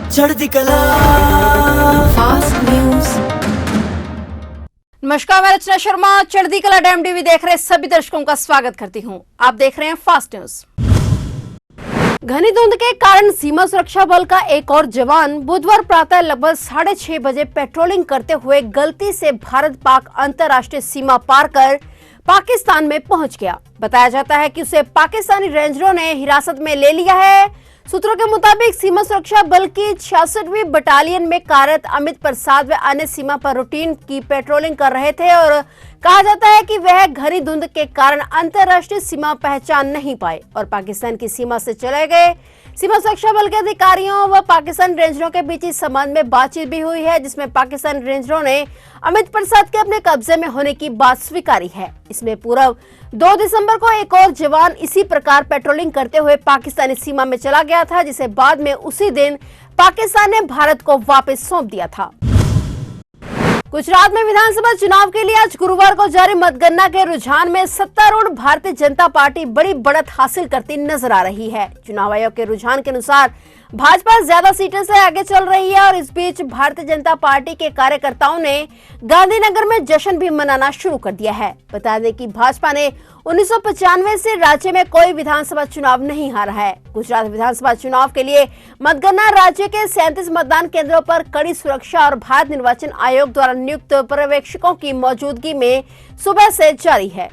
चढ़ती कला fast news. नमस्कार, मैं रचना शर्मा चढ़ती कला डैम टीवी देख रहे सभी दर्शकों का स्वागत करती हूं। आप देख रहे हैं फास्ट न्यूज। घनी धुंध के कारण सीमा सुरक्षा बल का एक और जवान बुधवार प्रातः लगभग 6:30 बजे पेट्रोलिंग करते हुए गलती से भारत पाक अंतर्राष्ट्रीय सीमा पार कर पाकिस्तान में पहुंच गया। बताया जाता है कि उसे पाकिस्तानी रेंजरों ने हिरासत में ले लिया है। सूत्रों के मुताबिक सीमा सुरक्षा बल की 66वीं बटालियन में कार्यरत अमित प्रसाद व अन्य सीमा पर रूटीन की पेट्रोलिंग कर रहे थे और कहा जाता है कि वह घनी धुंध के कारण अंतर्राष्ट्रीय सीमा पहचान नहीं पाए और पाकिस्तान की सीमा से चले गए। सीमा सुरक्षा बल के अधिकारियों व पाकिस्तान रेंजरों के बीच इस संबंध में बातचीत भी हुई है, जिसमें पाकिस्तान रेंजरों ने अमित प्रसाद के अपने कब्जे में होने की बात स्वीकारी है। इसमें पूर्व 2 दिसंबर को एक और जवान इसी प्रकार पेट्रोलिंग करते हुए पाकिस्तानी सीमा में चला गया था, जिसे बाद में उसी दिन पाकिस्तान ने भारत को वापस सौंप दिया था। गुजरात में विधानसभा चुनाव के लिए आज गुरुवार को जारी मतगणना के रुझान में सत्तारूढ़ भारतीय जनता पार्टी बड़ी बढ़त हासिल करती नजर आ रही है। चुनाव आयोग के रुझान के अनुसार भाजपा ज्यादा सीटों से आगे चल रही है और इस बीच भारतीय जनता पार्टी के कार्यकर्ताओं ने गांधीनगर में जश्न भी मनाना शुरू कर दिया है। बता दें कि भाजपा ने 1995 से राज्य में कोई विधानसभा चुनाव नहीं हारा है। गुजरात विधानसभा चुनाव के लिए मतगणना राज्य के 37 मतदान केंद्रों पर कड़ी सुरक्षा और भारत निर्वाचन आयोग द्वारा नियुक्त पर्यवेक्षकों की मौजूदगी में सुबह से जारी है।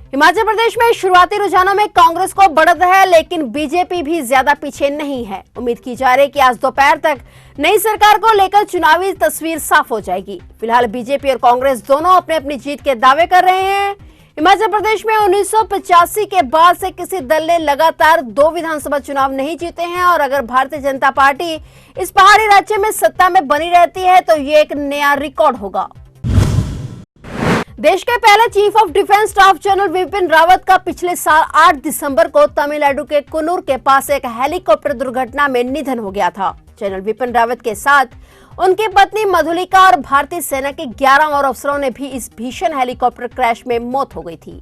हिमाचल प्रदेश में शुरुआती रुझानों में कांग्रेस को बढ़त है, लेकिन बीजेपी भी ज्यादा पीछे नहीं है। उम्मीद की जा रही है कि आज दोपहर तक नई सरकार को लेकर चुनावी तस्वीर साफ हो जाएगी। फिलहाल बीजेपी और कांग्रेस दोनों अपने अपनी जीत के दावे कर रहे हैं। हिमाचल प्रदेश में 1985 के बाद से किसी दल ने लगातार 2 विधानसभा चुनाव नहीं जीते हैं और अगर भारतीय जनता पार्टी इस पहाड़ी राज्य में सत्ता में बनी रहती है तो ये एक नया रिकॉर्ड होगा। देश के पहले chief of defence staff general Vipin Rawat का पिछले साल 8 दिसंबर को तमिलनाडु के कुन्नूर के पास एक हेलीकॉप्टर दुर्घटना में निधन हो गया था। जनरल विपिन रावत के साथ उनकी पत्नी मधुलिका और भारतीय सेना के 11 और अफसरों ने भी इस भीषण हेलीकॉप्टर क्रैश में मौत हो गई थी।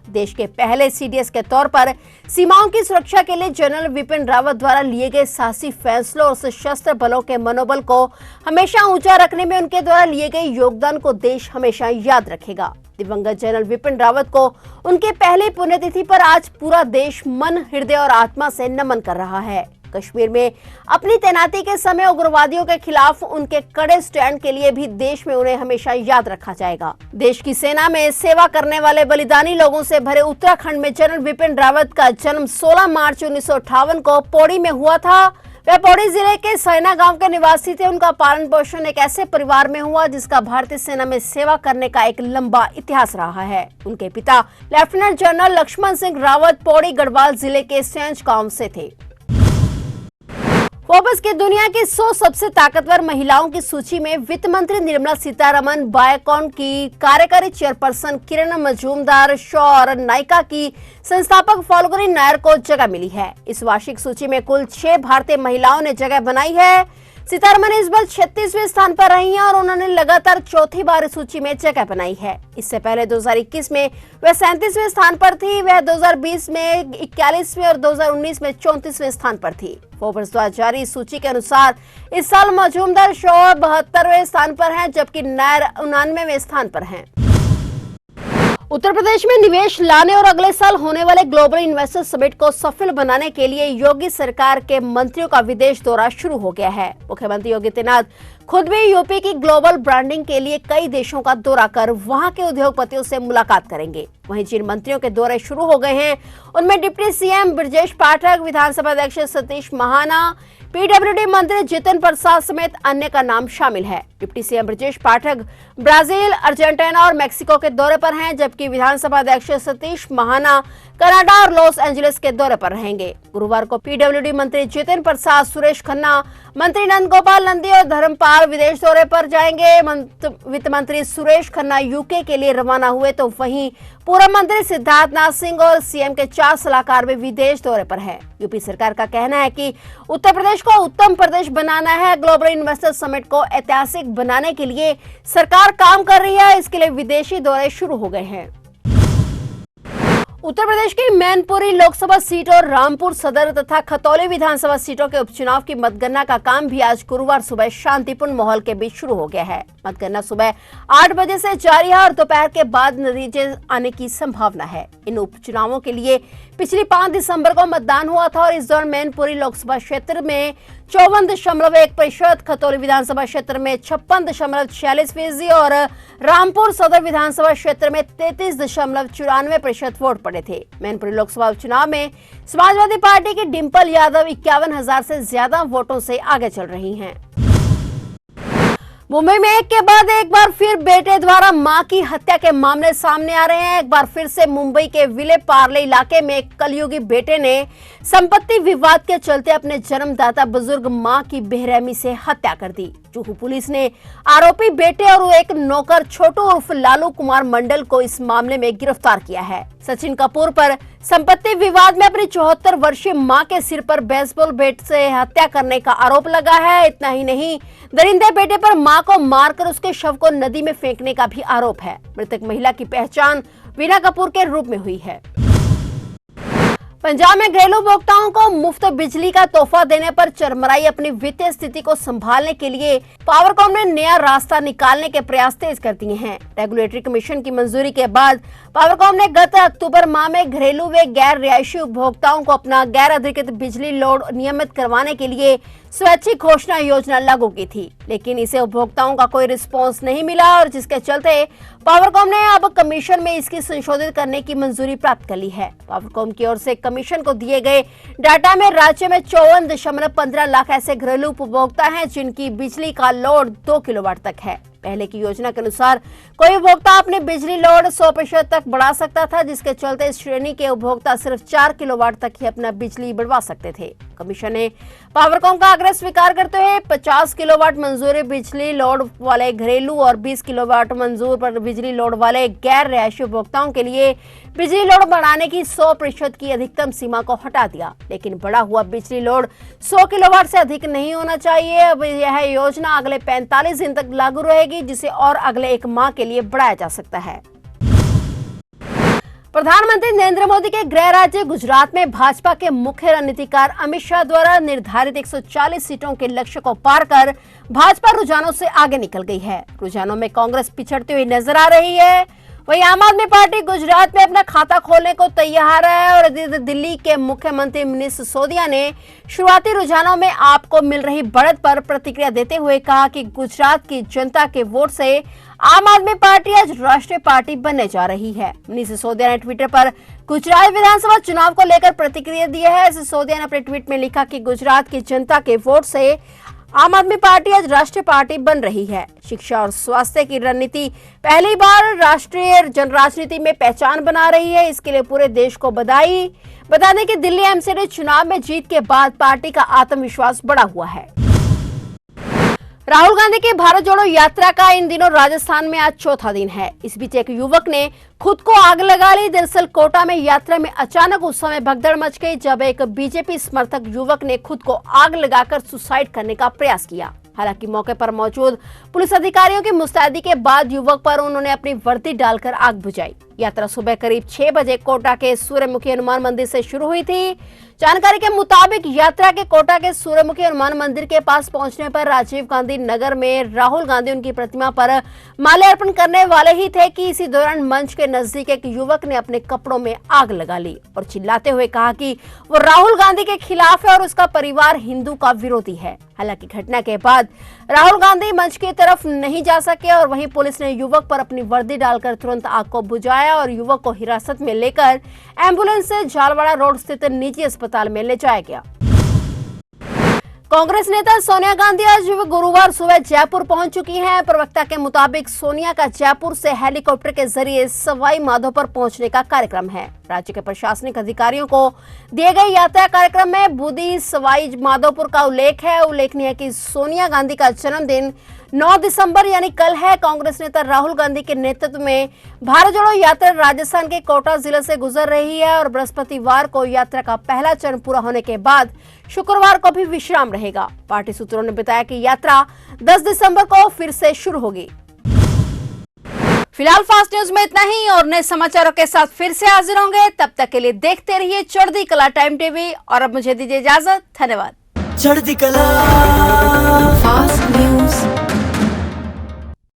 देश के पहले सीडीएस के तौर पर सीमाओं की सुरक्षा के लिए जनरल विपिन रावत द्वारा लिए गए साहसी फैसलों और सशस्त्र बलों के मनोबल को हमेशा ऊंचा रखने में उनके द्वारा लिए गए योगदान को देश हमेशा याद रखेगा। दिवंगत जनरल विपिन रावत को उनके पहले पुण्यतिथि पर आज पूरा देश मन, हृदय और आत्मा से नमन कर रहा है। कश्मीर में अपनी तैनाती के समय उग्रवादियों के खिलाफ उनके कड़े स्टैंड के लिए भी देश में उन्हें हमेशा याद रखा जाएगा। देश की सेना में सेवा करने वाले बलिदानी लोगों से भरे उत्तराखंड में जनरल विपिन रावत का जन्म 16 मार्च 1958 को पौड़ी में हुआ था। वह पौड़ी जिले के सैना गांव के निवासी थे। उनका पालन पोषण एक ऐसे परिवार में हुआ जिसका भारतीय सेना में सेवा करने का एक लंबा इतिहास रहा है। उनके पिता लेफ्टिनेंट जनरल लक्ष्मण सिंह रावत पौड़ी गढ़वाल जिले के सैंज गांव से थे। फोर्ब्स की दुनिया की 100 सबसे ताकतवर महिलाओं की सूची में वित्त मंत्री निर्मला सीतारमण, बायोकॉन की कार्यकारी चेयरपर्सन किरण मजूमदार शॉ और नायका की संस्थापक फाल्गुनी नायर को जगह मिली है। इस वार्षिक सूची में कुल 6 भारतीय महिलाओं ने जगह बनाई है। सीतारमण इस बार 36वें स्थान पर रही हैं और उन्होंने लगातार चौथी बार इस सूची में जगह बनाई है। इससे पहले 2021 में वह 37वें स्थान पर थी। वह 2020 में 41वें और 2019 में 34वें स्थान पर थी। फोर्ब्स द्वारा जारी सूची के अनुसार इस साल मजूमदार शॉ 72वें स्थान पर हैं, जबकि नायर 99वें स्थान पर हैं। उत्तर प्रदेश में निवेश लाने और अगले साल होने वाले ग्लोबल इन्वेस्टर समिट को सफल बनाने के लिए योगी सरकार के मंत्रियों का विदेश दौरा शुरू हो गया है। मुख्यमंत्री योगी आदित्यनाथ खुद भी यूपी की ग्लोबल ब्रांडिंग के लिए कई देशों का दौरा कर वहां के उद्योगपतियों से मुलाकात करेंगे। वहीं जिन मंत्रियों के दौरे शुरू हो गए हैं उनमें डिप्टी सीएम ब्रजेश पाठक, विधानसभा अध्यक्ष सतीश महाना, पीडब्ल्यूडी मंत्री जितिन प्रसाद समेत अन्य का नाम शामिल है। Deputy CM Brajesh Pathak Brazil, Argentina और मेक्सिको के दौरे पर हैं, जबकि विधानसभा अध्यक्ष सतीश महाना कनाडा और लॉस एंजलिस के दौरे पर रहेंगे। गुरुवार को पीडब्ल्यूडी मंत्री जितिन प्रसाद, सुरेश खन्ना, मंत्री नंद गोपाल नंदी और धर्मपाल विदेश दौरे पर जाएंगे। वित्त मंत्री सुरेश खन्ना यूके के लिए रवाना हुए तो वहीं पूर्व मंत्री सिद्धार्थ नाथ सिंह और सीएम के 4 सलाहकार भी विदेश दौरे पर हैं। यूपी सरकार का कहना है कि उत्तर प्रदेश को उत्तम प्रदेश बनाना है। ग्लोबल इन्वेस्टर समिट को ऐतिहासिक बनाने के लिए सरकार काम कर रही है। इसके लिए विदेशी दौरे शुरू हो गए हैं। उत्तर प्रदेश की मैनपुरी लोकसभा सीट और रामपुर सदर तथा खतौली विधानसभा सीटों के उपचुनाव की मतगणना का काम भी आज गुरुवार सुबह शांतिपूर्ण माहौल के बीच शुरू हो गया है। मतगणना सुबह 8 बजे से जारी है और दोपहर के बाद नतीजे आने की संभावना है। इन उपचुनावों के लिए पिछली 5 दिसंबर को मतदान हुआ था और इस दौरान मैनपुरी लोकसभा क्षेत्र में 54.1%, खतौली विधानसभा क्षेत्र में 56.46% और रामपुर सदर विधानसभा क्षेत्र में 33.94% वोट पड़े थे। मैनपुरी लोकसभा उपचुनाव में समाजवादी पार्टी की डिंपल यादव 51,000 से ज्यादा वोटों से आगे चल रही हैं। मुंबई में एक के बाद एक बार फिर बेटे द्वारा मां की हत्या के मामले सामने आ रहे हैं। एक बार फिर से मुंबई के विले पार्ले इलाके में एक कलयुगी बेटे ने संपत्ति विवाद के चलते अपने जन्मदाता बुजुर्ग मां की बेरहमी से हत्या कर दी। जुहू पुलिस ने आरोपी बेटे और एक नौकर छोटू उर्फ लालू कुमार मंडल को इस मामले में गिरफ्तार किया है। सचिन कपूर पर संपत्ति विवाद में अपनी 74 वर्षीय मां के सिर पर बेसबॉल बैट से हत्या करने का आरोप लगा है। इतना ही नहीं, दरिंदे बेटे पर मां को मारकर उसके शव को नदी में फेंकने का भी आरोप है। मृतक महिला की पहचान वीना कपूर के रूप में हुई है। पंजाब में घरेलू उपभोक्ताओं को मुफ्त बिजली का तोहफा देने पर चरमराई अपनी वित्तीय स्थिति को संभालने के लिए पावरकॉम ने नया रास्ता निकालने के प्रयास तेज कर दिए हैं। रेगुलेटरी कमीशन की मंजूरी के बाद पावरकॉम ने गत अक्टूबर माह में घरेलू व गैर रिहायशी उपभोक्ताओं को अपना गैर अधिकृत बिजली लोड नियमित करवाने के लिए स्वैच्छिक घोषणा योजना लागू की थी, लेकिन इसे उपभोक्ताओं का कोई रिस्पांस नहीं मिला और जिसके चलते पावरकॉम ने अब कमीशन में इसकी संशोधित करने की मंजूरी प्राप्त कर ली है। पावरकॉम की ओर से कमीशन को दिए गए डाटा में राज्य में 54.15 लाख ऐसे घरेलू उपभोक्ता हैं जिनकी बिजली का लोड 2 किलोवाट तक है। पहले की योजना के अनुसार कोई उपभोक्ता अपने बिजली लोड 100% तक बढ़ा सकता था, जिसके चलते इस श्रेणी के उपभोक्ता सिर्फ 4 किलोवाट तक ही अपना बिजली बढ़वा सकते थे। कमीशन ने पावरकॉम का आग्रह स्वीकार करते हुए 50 किलोवाट मंजूरी बिजली लोड वाले घरेलू और 20 किलोवाट मंजूर पर बिजली लोड वाले गैर रिहायशी उपभोक्ताओं के लिए बिजली लोड बढ़ाने की 100% की अधिकतम सीमा को हटा दिया, लेकिन बढ़ा हुआ बिजली लोड 100 किलोवाट से अधिक नहीं होना चाहिए। अब यह योजना अगले 45 दिन तक लागू रहेगी, जिसे और अगले 1 माह के लिए बढ़ाया जा सकता है। प्रधानमंत्री नरेंद्र मोदी के गृह राज्य गुजरात में भाजपा के मुख्य रणनीतिकार अमित शाह द्वारा निर्धारित 140 सीटों के लक्ष्य को पार कर भाजपा रुझानों से आगे निकल गई है। रुझानों में कांग्रेस पिछड़ती हुई नजर आ रही है। वहीं आम आदमी पार्टी गुजरात में अपना खाता खोलने को तैयार है और दिल्ली के मुख्यमंत्री मनीष सिसोदिया ने शुरुआती रुझानों में आपको मिल रही बढ़त पर प्रतिक्रिया देते हुए कहा कि गुजरात की जनता के वोट से आम आदमी पार्टी आज राष्ट्रीय पार्टी बनने जा रही है। मनीष सिसोदिया ने ट्विटर पर गुजरात विधानसभा चुनाव को लेकर प्रतिक्रिया दी है। सिसोदिया ने अपने ट्वीट में लिखा कि गुजरात की जनता के वोट से आम आदमी पार्टी आज राष्ट्रीय पार्टी बन रही है। शिक्षा और स्वास्थ्य की रणनीति पहली बार राष्ट्रीय जन राजनीति में पहचान बना रही है। इसके लिए पूरे देश को बधाई। बता दें कि दिल्ली एमसीडी चुनाव में जीत के बाद पार्टी का आत्मविश्वास बढ़ा हुआ है। राहुल गांधी की भारत जोड़ो यात्रा का इन दिनों राजस्थान में आज चौथा दिन है। इस बीच एक युवक ने खुद को आग लगा ली। दरअसल कोटा में यात्रा में अचानक उस समय भगदड़ मच गई जब एक बीजेपी समर्थक युवक ने खुद को आग लगाकर सुसाइड करने का प्रयास किया। हालांकि मौके पर मौजूद पुलिस अधिकारियों की मुस्तैदी के बाद युवक पर उन्होंने अपनी वर्दी डालकर आग बुझाई। यात्रा सुबह करीब 6 बजे कोटा के सूर्यमुखी हनुमान मंदिर से शुरू हुई थी। जानकारी के मुताबिक यात्रा के कोटा के सूर्यमुखी हनुमान मंदिर के पास पहुंचने पर राजीव गांधी नगर में राहुल गांधी उनकी प्रतिमा पर माल्यार्पण करने वाले ही थे कि इसी दौरान मंच के नजदीक एक युवक ने अपने कपड़ों में आग लगा ली और चिल्लाते हुए कहा कि वो राहुल गांधी के खिलाफ है और उसका परिवार हिंदू का विरोधी है। हालांकि घटना के बाद राहुल गांधी मंच की तरफ नहीं जा सके और वहीं पुलिस ने युवक पर अपनी वर्दी डालकर तुरंत आग को बुझाया और युवक को हिरासत में लेकर एम्बुलेंस से झालवाड़ा रोड स्थित निजी अस्पताल में ले जाया गया। कांग्रेस नेता सोनिया गांधी आज गुरुवार सुबह जयपुर पहुंच चुकी हैं। प्रवक्ता के मुताबिक सोनिया का जयपुर से हेलीकॉप्टर के जरिए सवाई माधोपुर पहुंचने का कार्यक्रम है। राज्य के प्रशासनिक अधिकारियों को दिए गए यात्रा कार्यक्रम में बूंदी सवाई माधोपुर का उल्लेख है। उल्लेखनीय है कि सोनिया गांधी का जन्मदिन 9 दिसंबर यानी कल है। कांग्रेस नेता राहुल गांधी के नेतृत्व में भारत जोड़ो यात्रा राजस्थान के कोटा जिले से गुजर रही है और बृहस्पतिवार को यात्रा का पहला चरण पूरा होने के बाद शुक्रवार को भी विश्राम रहेगा। पार्टी सूत्रों ने बताया कि यात्रा 10 दिसंबर को फिर से शुरू होगी। फिलहाल फास्ट न्यूज में इतना ही और नए समाचारों के साथ फिर से हाजिर होंगे। तब तक के लिए देखते रहिए चढ़ती कला टाइम टीवी और अब मुझे दीजिए इजाजत। धन्यवाद। चढ़ती कला फास्ट